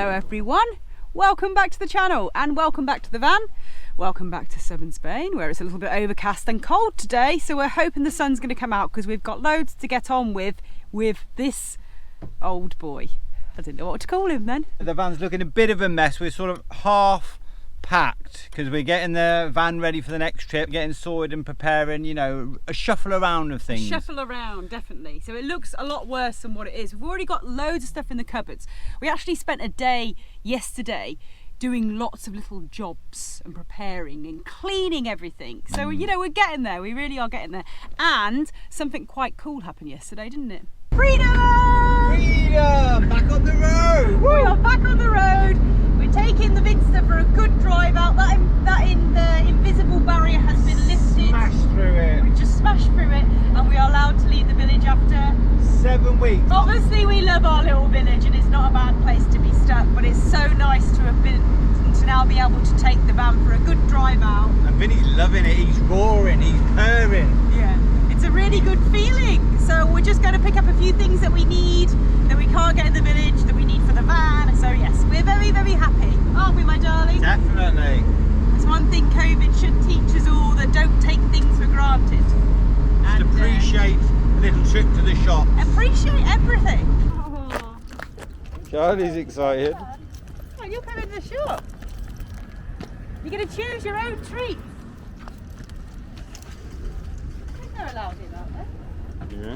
Hello everyone, welcome back to the channel and welcome back to the van. Welcome back to southern Spain where it's a little bit overcast and cold today, so we're hoping the sun's going to come out because we've got loads to get on with this old boy. I didn't know what to call him then. The van's looking a bit of a mess. We're sort of half packed because we're getting the van ready for the next trip, getting sorted and preparing, you know, a shuffle around of things. Shuffle around, definitely. So it looks a lot worse than what it is. We've already got loads of stuff in the cupboards. We actually spent a day yesterday doing lots of little jobs and preparing and cleaning everything. So, you know, we're getting there. We really are getting there. And something quite cool happened yesterday, didn't it? Freedom! Freedom! Back on the road! We are back on the road. We're taking the Vinster for a good drive out. That invisible barrier has been lifted. Smashed through it. We just smashed through it and we are allowed to leave the village after 7 weeks. Obviously we love our little village and it's not a bad place to be stuck, but it's so nice to have been, to now be able to take the van for a good drive out. And Vinny's loving it. He's roaring, he's purring. Yeah, it's a really good feeling. So we're just going to pick up a few things that we need, that we can't get in the village, that we need for the van. So yes, we're very, very happy, aren't we, my darling? Definitely. There's one thing COVID should teach us all, that don't take things for granted. Just appreciate a little trip to the shop. Appreciate everything. Oh. Charlie's excited. Oh, you're coming to the shop. You're going to choose your own treat. I think they're allowed in, aren't they? Yeah.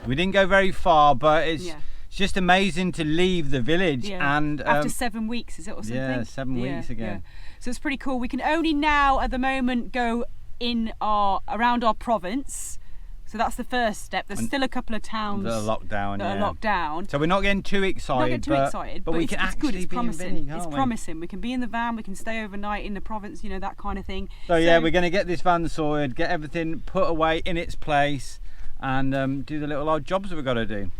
We didn't go very far, but it's just amazing to leave the village and after 7 weeks, is it, or something? Yeah, 7 weeks again. Yeah. So it's pretty cool. We can only now at the moment go in around our province. So that's the first step. There's still a couple of towns that are locked down. So we're not getting too excited. But we can actually be in Vinny, can't we? It's promising. We can be in the van. We can stay overnight in the province. You know, that kind of thing. So yeah, we're going to get this van sorted, get everything put away in its place, and do the little odd jobs that we've got to do.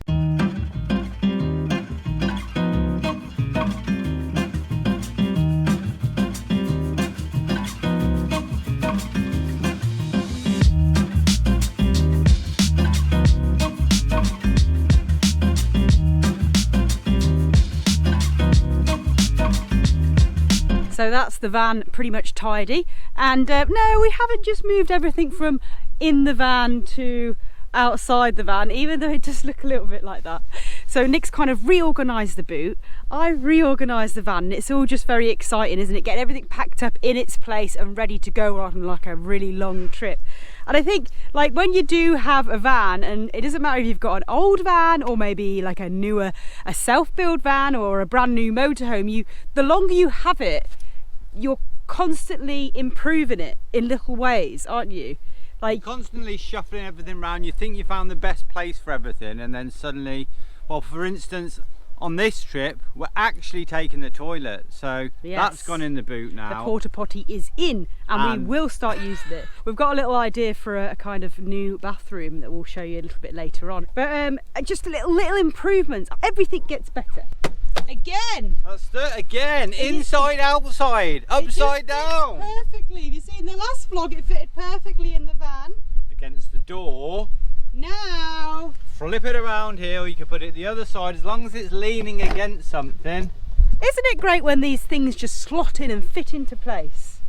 So that's the van pretty much tidy, and no, we haven't just moved everything from in the van to outside the van, even though it does look a little bit like that. So Nick's kind of reorganised the boot, I've reorganised the van, and it's all just very exciting, isn't it? Getting everything packed up in its place and ready to go on like a really long trip. And I think, like, when you do have a van, and it doesn't matter if you've got an old van or maybe like a self-build van or a brand new motorhome, the longer you have it, you're constantly improving it in little ways, aren't you? Like constantly shuffling everything around. You think you found the best place for everything, and then suddenly, well, for instance, on this trip, we're actually taking the toilet, so that's gone in the boot now. The porta potty is in, and we will start using it. We've got a little idea for a kind of new bathroom that we'll show you a little bit later on. But just a little improvements. Everything gets better. Again! That's it again! Inside, outside, upside down! Perfectly! You see, in the last vlog it fitted perfectly in the van. Against the door. Now! Flip it around here, or you can put it the other side, as long as it's leaning against something. Isn't it great when these things just slot in and fit into place?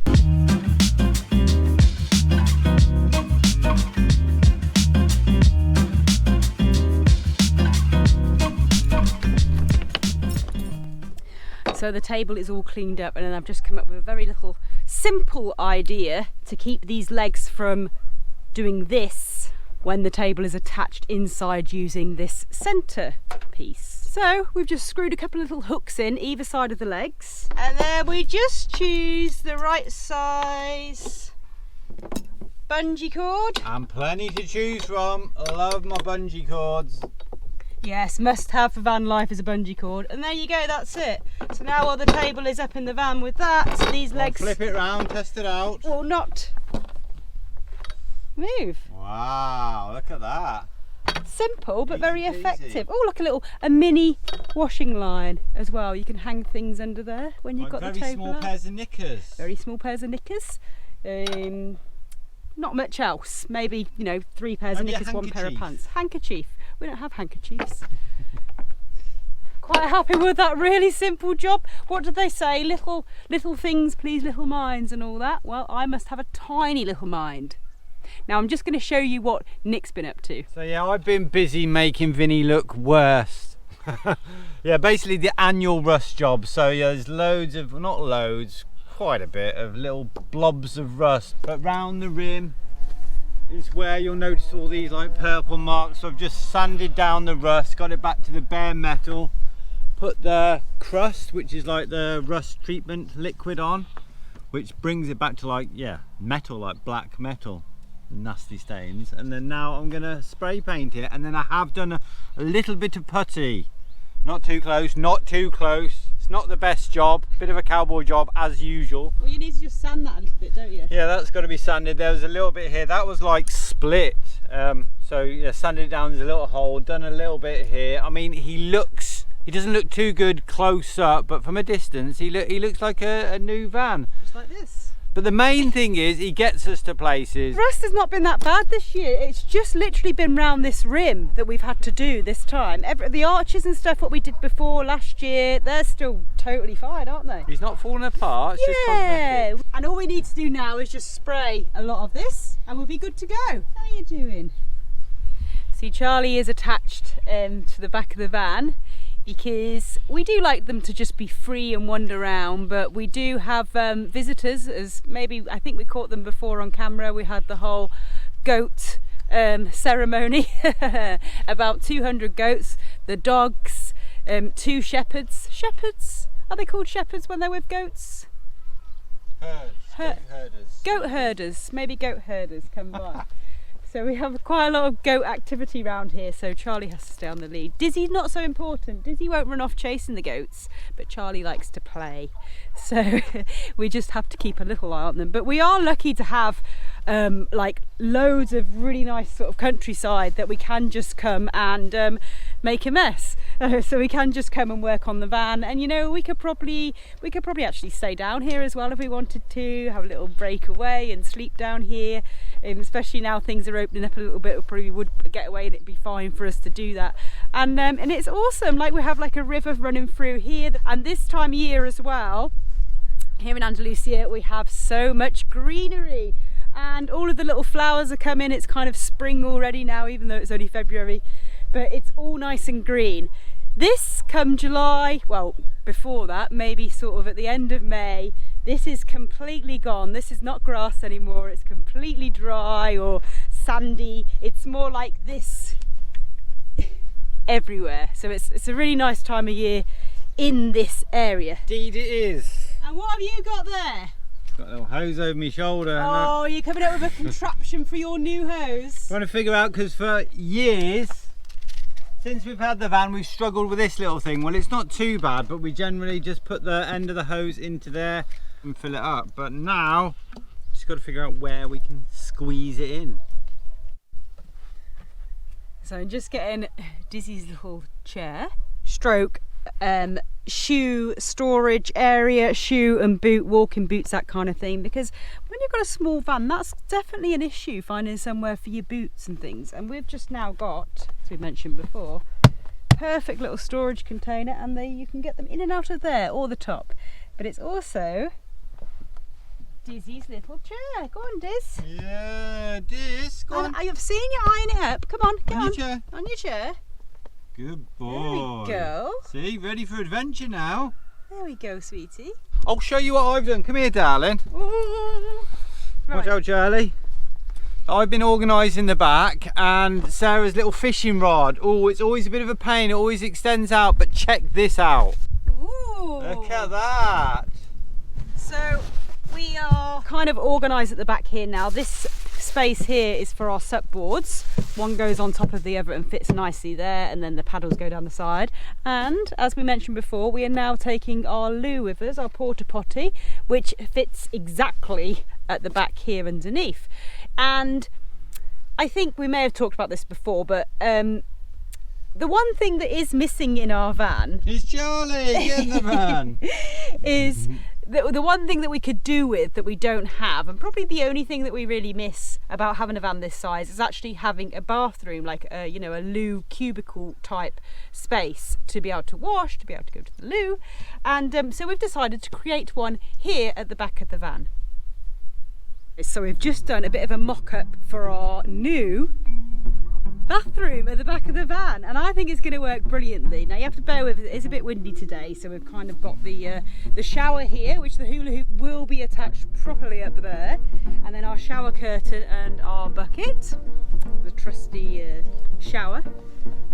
So the table is all cleaned up, and then I've just come up with a very little simple idea to keep these legs from doing this when the table is attached inside using this centre piece. So we've just screwed a couple of little hooks in either side of the legs, and then we just choose the right size bungee cord. And plenty to choose from. I love my bungee cords. Yes, must have for van life is a bungee cord. And there you go, that's it. So now while the table is up in the van with that, these legs... Flip it round, test it out. Will not move. Wow, look at that. So simple but very Easy. effective. Oh, look, a mini washing line as well. You can hang things under there when you've got the table. Very small pairs of knickers. Very small pairs of knickers. Not much else. Maybe, you know, 3 pairs of knickers, 1 pair of pants. Handkerchief. We don't have handkerchiefs. Quite happy with that really simple job. What did they say? Little things please little minds and all that. Well, I must have a tiny little mind. Now I'm just going to show you what Nick's been up to. So yeah, I've been busy making Vinny look worse. Yeah, basically the annual rust job. So yeah, there's loads of, not loads, quite a bit of little blobs of rust, but round the rim is where you'll notice all these like purple marks. So I've just sanded down the rust, got it back to the bare metal, put the crust, which is like the rust treatment liquid on, which brings it back to like, yeah, metal, like black metal, nasty stains. And then now I'm gonna spray paint it, and then I have done a little bit of putty. Not too close, not too close. It's not the best job, bit of a cowboy job as usual. Well, you need to just sand that a little bit, don't you? Yeah, that's got to be sanded. There was a little bit here, that was like split. So yeah, sanded it down, there's a little hole, done a little bit here. I mean, he doesn't look too good close up, but from a distance, he looks like a new van. Just like this. But the main thing is, he gets us to places. Rust has not been that bad this year. It's just literally been round this rim that we've had to do this time. The arches and stuff, what we did before last year, they're still totally fine, aren't they? He's not falling apart, it's just cosmetic. And all we need to do now is just spray a lot of this and we'll be good to go. How are you doing? See, Charlie is attached to the back of the van, because we do like them to just be free and wander around, but we do have visitors, as maybe I think we caught them before on camera. We had the whole goat ceremony, about 200 goats, the dogs, 2 shepherds. Shepherds? Are they called shepherds when they're with goats? Goat herders. Goat herders, maybe goat herders come by. So we have quite a lot of goat activity around here, so Charlie has to stay on the lead. Dizzy's not so important. Dizzy won't run off chasing the goats, but Charlie likes to play. So we just have to keep a little eye on them. But we are lucky to have like loads of really nice sort of countryside that we can just come and make a mess. So we can just come and work on the van, and you know, we could probably actually stay down here as well if we wanted to, have a little break away and sleep down here. Especially now things are opening up a little bit, we probably would get away and it'd be fine for us to do that. And it's awesome, like we have like a river running through here, and this time of year as well, here in Andalucia we have so much greenery and all of the little flowers are coming. It's kind of spring already now, even though it's only February, but it's all nice and green. This come July, well before that, maybe sort of at the end of May, this is completely gone. This is not grass anymore. It's completely dry or sandy. It's more like this everywhere. So it's a really nice time of year in this area. Indeed it is. And what have you got there? Got a little hose over my shoulder. Oh, you're coming up with a contraption for your new hose. Trying to figure out, because for years, since we've had the van, we've struggled with this little thing. Well, it's not too bad, but we generally just put the end of the hose into there and fill it up. But now, just got to figure out where we can squeeze it in. So I'm just getting Dizzy's little chair, stroke shoe storage area, shoe and boot, walking boots, that kind of thing, because when you've got a small van, that's definitely an issue, finding somewhere for your boots and things. And we've just now got, as we mentioned before, perfect little storage container, and you can get them in and out of there, or the top. But it's also Dizzy's little chair. Go on, Diz. Yeah, Diz, go on. I've seen you eyeing it up. Come on, get on. Your chair. On your chair. Good boy. There we go. See, ready for adventure now. There we go, sweetie. I'll show you what I've done. Come here, darling. Ooh. Right. Watch out, Charlie. I've been organising the back and Sarah's little fishing rod. Oh, it's always a bit of a pain. It always extends out, but check this out. Ooh. Look at that. So we are kind of organised at the back here now. This space here is for our sup boards. One goes on top of the other and fits nicely there, and then the paddles go down the side. And as we mentioned before, we are now taking our loo with us, our porta potty, which fits exactly at the back here underneath. And I think we may have talked about this before, but the one thing that is missing in our van It's Charlie, get in the van. is the one thing that we could do with that we don't have, and probably the only thing that we really miss about having a van this size, is actually having a bathroom, like a, you know, a loo cubicle type space to be able to wash, to be able to go to the loo. And so we've decided to create one here at the back of the van. So we've just done a bit of a mock-up for our new bathroom at the back of the van, and I think it's going to work brilliantly. Now you have to bear with it, it's a bit windy today, so we've kind of got the shower here, which the hula hoop will be attached properly up there, and then our shower curtain and our bucket, the trusty shower.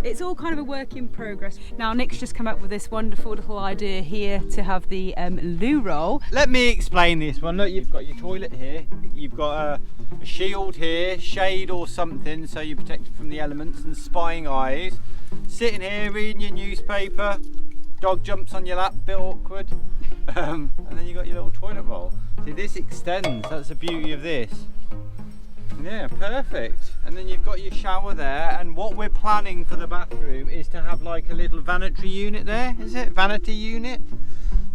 It's all kind of a work in progress. Now Nick's just come up with this wonderful little idea here to have the loo roll. Let me explain this one. Look, you've got your toilet here, you've got a shield here, shade or something, so you're protected from the elements and spying eyes. Sitting here reading your newspaper, dog jumps on your lap, bit awkward, and then you've got your little toilet roll. See, this extends, that's the beauty of this. Yeah, perfect. And then you've got your shower there, and what we're planning for the bathroom is to have like a little vanity unit there, is it? Vanity unit?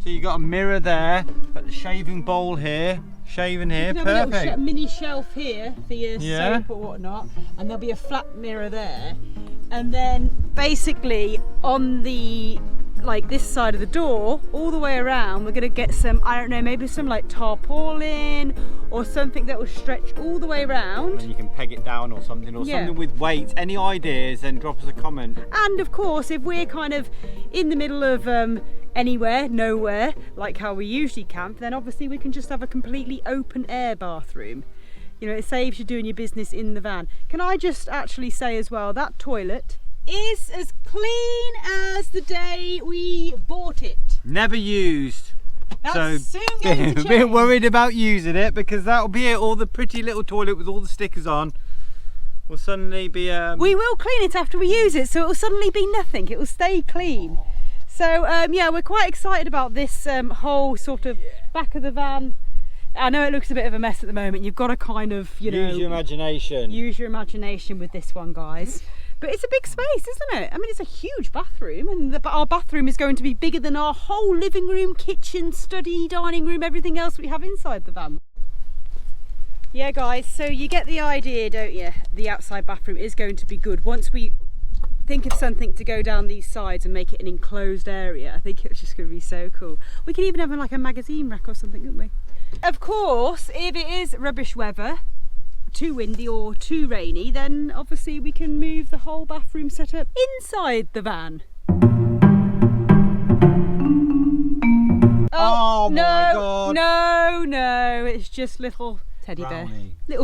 So you've got a mirror there, got the shaving bowl here, shaving here, you can have perfect. a little mini shelf here for your soap or whatnot, and there'll be a flat mirror there. And then basically on the, like this side of the door, all the way around, we're going to get some, I don't know, maybe some like tarpaulin or something that will stretch all the way around. And you can peg it down or something with weight. Any ideas, then drop us a comment. And of course, if we're kind of in the middle of anywhere, nowhere, like how we usually camp, then obviously we can just have a completely open air bathroom. You know, it saves you doing your business in the van. Can I just actually say as well, that toilet is as clean as the day we bought it. Never used. That's so soon going to a change. bit worried about using it, because that'll be it. All the pretty little toilet with all the stickers on will suddenly be we will clean it after we use it, so it will suddenly be nothing. It will stay clean. So yeah, we're quite excited about this whole sort of back of the van. I know it looks a bit of a mess at the moment. You've got to kind of, you know, use your imagination. Use your imagination with this one, guys. But it's a big space, isn't it? I mean, it's a huge bathroom, and our bathroom is going to be bigger than our whole living room, kitchen, study, dining room, everything else we have inside the van. Yeah, guys, so you get the idea, don't you? The outside bathroom is going to be good. Once we think of something to go down these sides and make it an enclosed area, I think it's just going to be so cool. We can even have like a magazine rack or something, couldn't we? Of course, if it is rubbish weather, too windy or too rainy, then obviously we can move the whole bathroom setup inside the van. Oh no, my God. No, it's just little teddy Brownie. bear.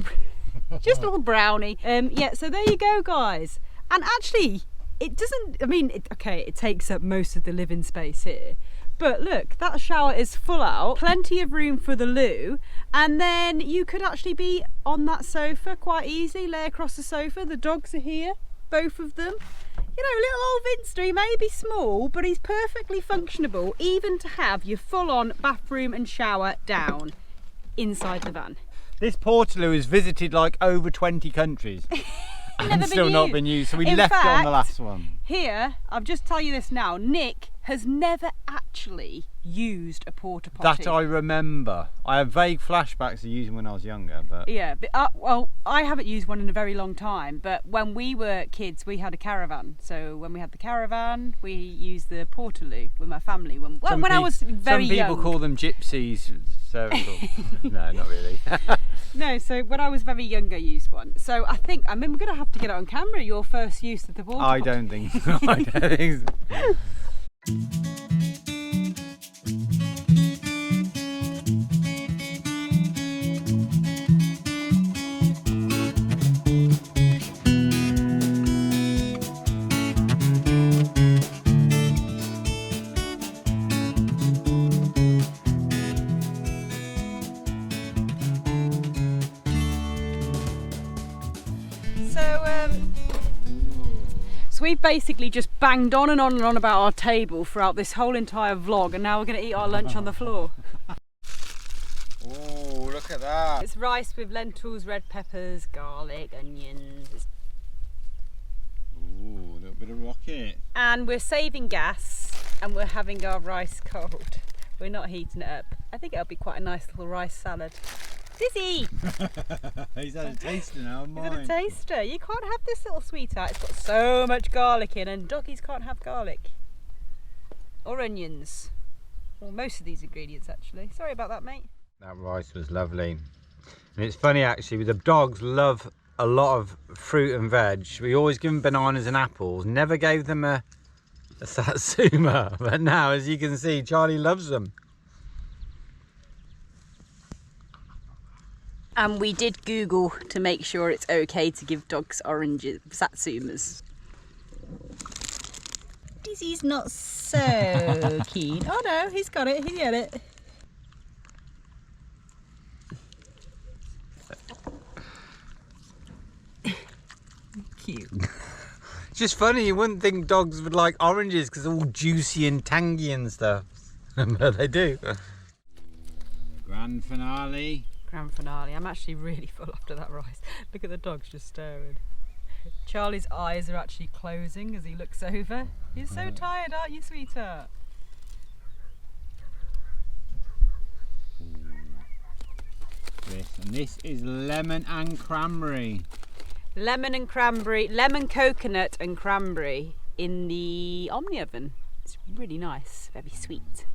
Just a little brownie. Yeah, so there you go, guys. And actually, it doesn't, I mean, okay, it takes up most of the living space here. But look, that shower is full out, plenty of room for the loo, and then you could actually be on that sofa quite easy, lay across the sofa. The dogs are here, both of them. You know, little old Vinster, he may be small, but he's perfectly functionable, even to have your full-on bathroom and shower down inside the van. This Portaloo has visited like over 20 countries. And still not been used, so we left it on the last one. Here, I'll just tell you this now, Nick has never actually used a porta potty. That I remember. I have vague flashbacks of using when I was younger, but yeah, but, well, I haven't used one in a very long time, but when we were kids we had a caravan, so when we had the caravan we used the Portaloo with my family when I was very young. Some people call them gypsies, so no, not really. No, so when I was very young I used one, so I mean we're going to have to get it on camera, your first use of the porta potty. I don't think so. I don't think so. So we've basically just banged on and on and on about our table throughout this whole entire vlog, and now we're going to eat our lunch on the floor. Oh, look at that. It's rice with lentils, red peppers, garlic, onions. Ooh, look Bit of rocket. And we're saving gas and we're having our rice cold. We're not heating it up. I think it'll be quite a nice little rice salad. Dizzee! He's had a taster now of mine. He's had a taster. You can't have this little sweetheart. It's got so much garlic in, and doggies can't have garlic. Or onions. Well, most of these ingredients actually. Sorry about that, mate. That rice was lovely. And it's funny actually, the dogs love a lot of fruit and veg. We always give them bananas and apples. Never gave them a satsuma. But now, as you can see, Charlie loves them. And we did Google to make sure it's okay to give dogs oranges, satsumas. Dizzee's not so keen. Oh no, he's got it, he get it. Cute. It's just funny, you wouldn't think dogs would like oranges because they're all juicy and tangy and stuff. But they do. Grand finale. Grand finale. I'm actually really full after that rice. Look at the dogs just staring. Charlie's eyes are actually closing as he looks over. You're so tired, aren't you, sweetheart? This is lemon and cranberry. Lemon and cranberry, lemon coconut and cranberry in the Omni oven. It's really nice, very sweet.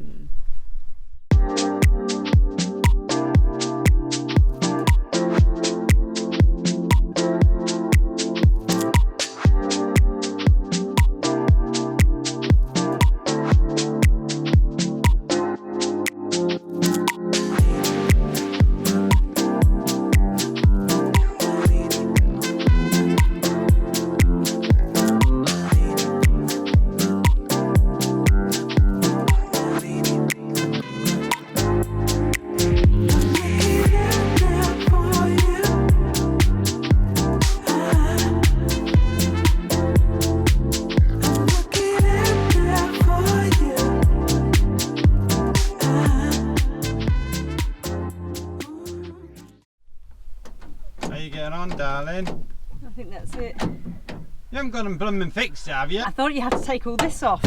Darling, I think that's it. You haven't got them blooming fixed, have you? I thought you had to take all this off,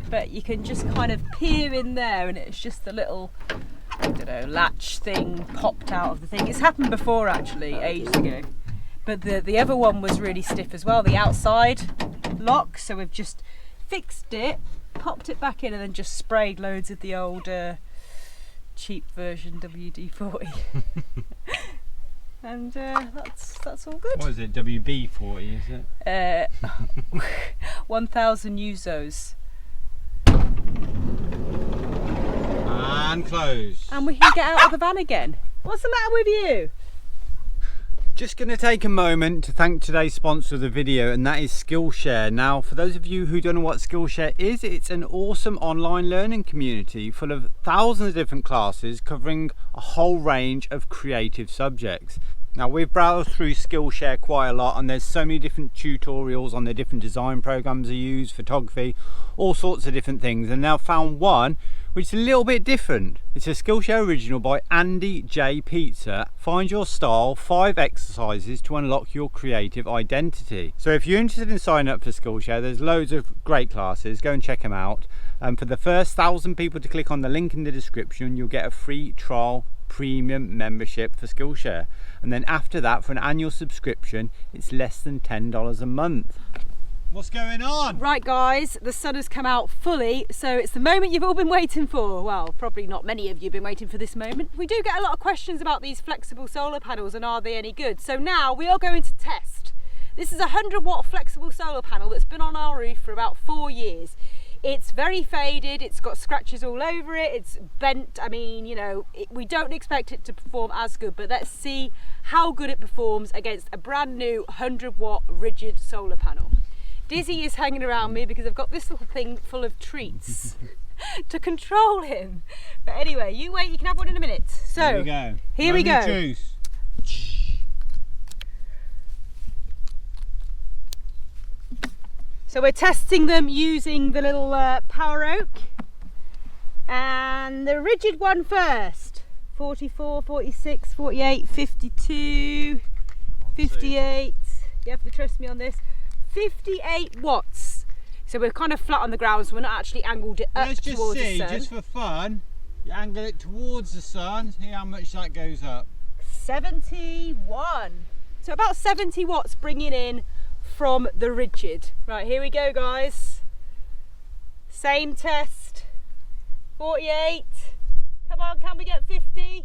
but you can just kind of peer in there and it's just a little, I don't know, latch thing popped out of the thing. It's happened before actually, ages ago. But the other one was really stiff as well, the outside lock, so we've just fixed it, popped it back in and then just sprayed loads of the old cheap version WD-40. And that's all good. What is it? WB-40, is it? 1,000 Usos. And close. And we can get out of the van again. What's the matter with you? Just going to take a moment to thank today's sponsor of the video, and that is Skillshare. Now, for those of you who don't know what Skillshare is, it's an awesome online learning community full of thousands of different classes covering a whole range of creative subjects. Now, we've browsed through Skillshare quite a lot, and there's so many different tutorials on the different design programs they use, photography, all sorts of different things, and now found one which is a little bit different. It's a Skillshare original by Andy J. Pizza. Find your style, 5 exercises to unlock your creative identity. So if you're interested in signing up for Skillshare, there's loads of great classes. Go and check them out. For the first 1,000 people to click on the link in the description, you'll get a free trial premium membership for Skillshare. And then after that, for an annual subscription, it's less than $10 a month. What's going on? Right guys, the sun has come out fully, so it's the moment you've all been waiting for. Well, probably not many of you have been waiting for this moment. We do get a lot of questions about these flexible solar panels and are they any good? So now we are going to test. This is a 100-watt flexible solar panel that's been on our roof for about 4 years. It's very faded, it's got scratches all over it, it's bent. I mean, you know, we don't expect it to perform as good, but let's see how good it performs against a brand new 100-watt rigid solar panel. Dizzee is hanging around me because I've got this little thing full of treats to control him. But anyway, you wait, you can have one in a minute. So, here we go. Here we go. Juice. So we're testing them using the little Power Oak. And the rigid one first. 44, 46, 48, 52, 58. You have to trust me on this. 58 watts. So we're kind of flat on the ground, so we're not actually angled it up Let's just towards see, the sun. just for fun, you angle it towards the sun, see how much that goes up. 71. So about 70 watts bringing in from the rigid. Right, here we go, guys. Same test. 48. Come on, can we get 50?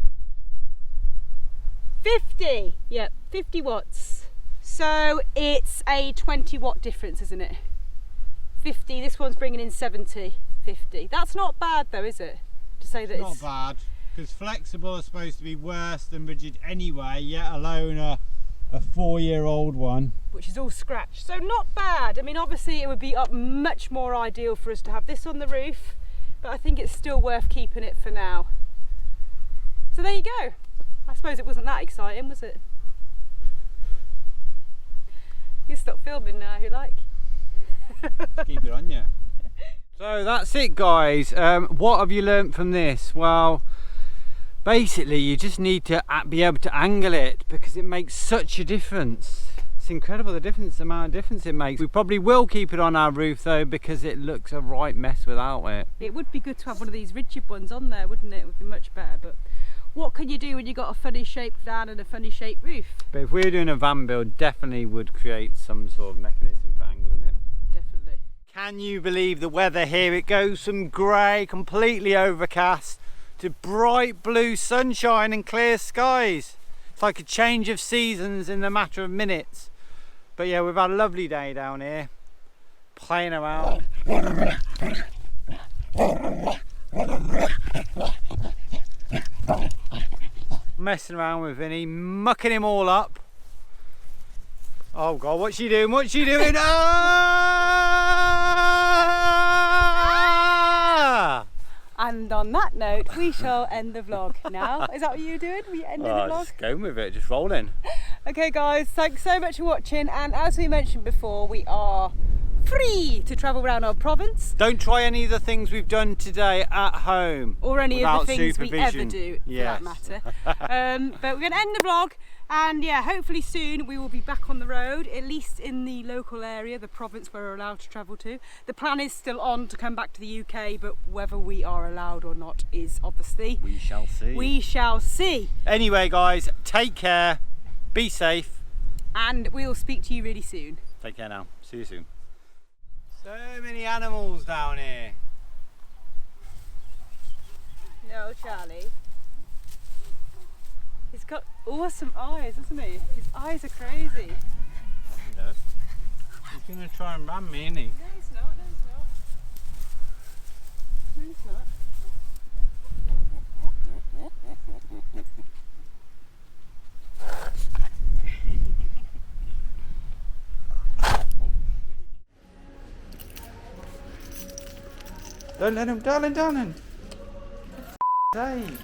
50. Yep, 50 watts. So it's a 20 watt difference, isn't it? 50. This one's bringing in 70. 50. That's not bad, though, is it? To say that Not bad, because flexible is supposed to be worse than rigid anyway, yet alone a 4-year-old one. Which is all scratched. So not bad. I mean, obviously it would be much more ideal for us to have this on the roof, but I think it's still worth keeping it for now. So there you go. I suppose it wasn't that exciting, was it? You can stop filming now if you like. Keep it on you. So that's it, guys. What have you learnt from this? Well, basically you just need to be able to angle it, because it makes such a difference. It's incredible the amount of difference it makes. We probably will keep it on our roof though, because it looks a right mess without it. It would be good to have one of these rigid ones on there, wouldn't it? It would be much better, but what can you do when you've got a funny shaped van and a funny shaped roof? But if we were doing a van build, definitely would create some sort of mechanism for angling it. Definitely. Can you believe the weather here? It goes from grey, completely overcast, to bright blue sunshine and clear skies. It's like a change of seasons in a matter of minutes. But yeah, we've had a lovely day down here, playing around. Messing around with Vinny, mucking him all up. Oh God, what's she doing? What's she doing? Ah! And on that note, we shall end the vlog now. Is that what you're doing? Were you ending the vlog? Just going with it, just rolling. Okay guys, thanks so much for watching, and as we mentioned before, we are free to travel around our province. Don't try any of the things we've done today at home. Or any of the things we ever supervision. do, for Yes. that matter. But we're going to end the vlog, and yeah, hopefully soon we will be back on the road, at least in the local area, the province where we're allowed to travel to. The plan is still on to come back to the UK, but whether we are allowed or not is obviously... We shall see. We shall see. Anyway guys, take care, be safe. And we will speak to you really soon. Take care now, see you soon. So many animals down here. No, Charlie. He's got awesome eyes, hasn't he? His eyes are crazy. He does. He's going to try and ram me, isn't he? No, he's not. No, he's not. No, he's not. Don't let him, darling. For sake.